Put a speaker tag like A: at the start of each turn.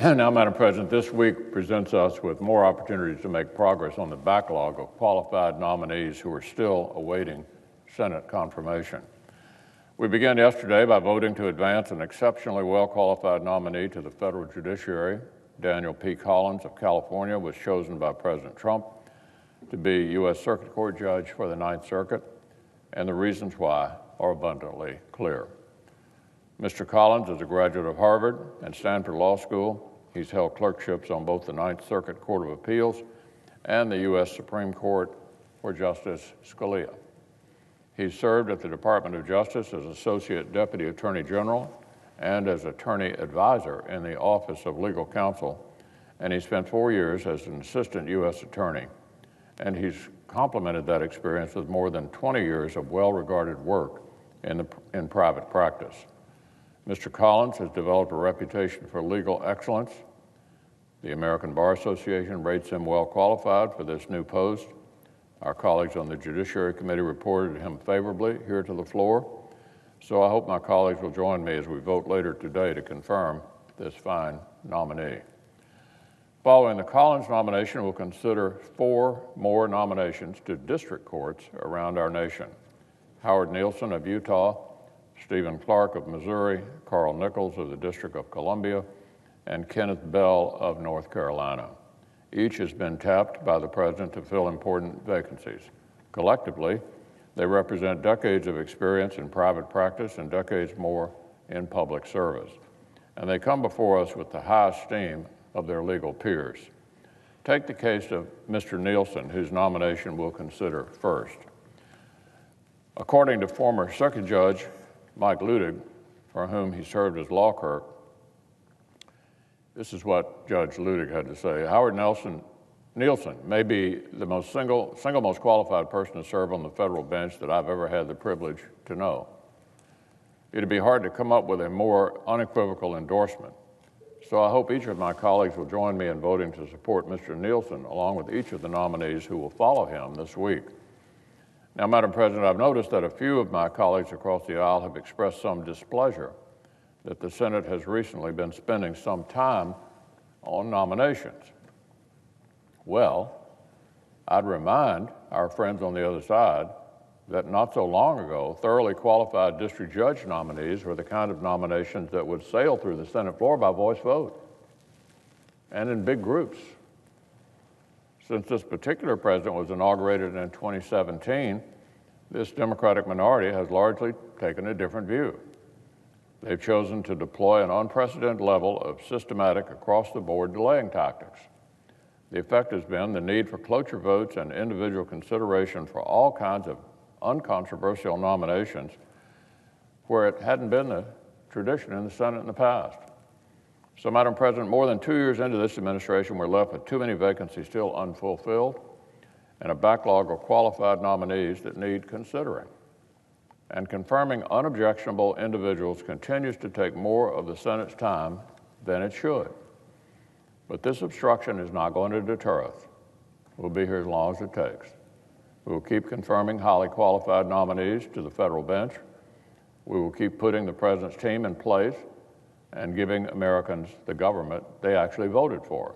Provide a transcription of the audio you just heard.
A: Now, Madam President, this week presents us with more opportunities to make progress on the backlog of qualified nominees who are still awaiting Senate confirmation. We began yesterday by voting to advance an exceptionally well-qualified nominee to the federal judiciary. Daniel P. Collins of California was chosen by President Trump to be U.S. Circuit Court Judge for the Ninth Circuit, and the reasons why are abundantly clear. Mr. Collins is a graduate of Harvard and Stanford Law School. He's held clerkships on both the Ninth Circuit Court of Appeals and the U.S. Supreme Court for Justice Scalia. He's served at the Department of Justice as Associate Deputy Attorney General and as Attorney Advisor in the Office of Legal Counsel, and he spent 4 years as an Assistant U.S. Attorney. And he's complemented that experience with more than 20 years of well-regarded work in private practice. Mr. Collins has developed a reputation for legal excellence. The American Bar Association rates him well qualified for this new post. Our colleagues on the Judiciary Committee reported him favorably here to the floor. So I hope my colleagues will join me as we vote later today to confirm this fine nominee. Following the Collins nomination, we'll consider 4 more nominations to district courts around our nation. Howard Nielsen of Utah, Stephen Clark of Missouri, Carl Nichols of the District of Columbia, and Kenneth Bell of North Carolina. Each has been tapped by the President to fill important vacancies. Collectively, they represent decades of experience in private practice and decades more in public service. And they come before us with the high esteem of their legal peers. Take the case of Mr. Nielsen, whose nomination we'll consider first. According to former Circuit Judge Mike Ludig, for whom he served as law clerk, this is what Judge Ludig had to say. Howard Nielsen may be the single most qualified person to serve on the federal bench that I've ever had the privilege to know. It'd be hard to come up with a more unequivocal endorsement. So I hope each of my colleagues will join me in voting to support Mr. Nielsen, along with each of the nominees who will follow him this week. Now, Madam President, I've noticed that a few of my colleagues across the aisle have expressed some displeasure that the Senate has recently been spending some time on nominations. Well, I'd remind our friends on the other side that not so long ago, thoroughly qualified district judge nominees were the kind of nominations that would sail through the Senate floor by voice vote and in big groups. Since this particular president was inaugurated in 2017, this Democratic minority has largely taken a different view. They've chosen to deploy an unprecedented level of systematic across-the-board delaying tactics. The effect has been the need for cloture votes and individual consideration for all kinds of uncontroversial nominations where it hadn't been the tradition in the Senate in the past. So, Madam President, more than 2 years into this administration, we're left with too many vacancies still unfulfilled and a backlog of qualified nominees that need considering. And confirming unobjectionable individuals continues to take more of the Senate's time than it should. But this obstruction is not going to deter us. We'll be here as long as it takes. We will keep confirming highly qualified nominees to the federal bench. We will keep putting the President's team in place and giving Americans the government they actually voted for.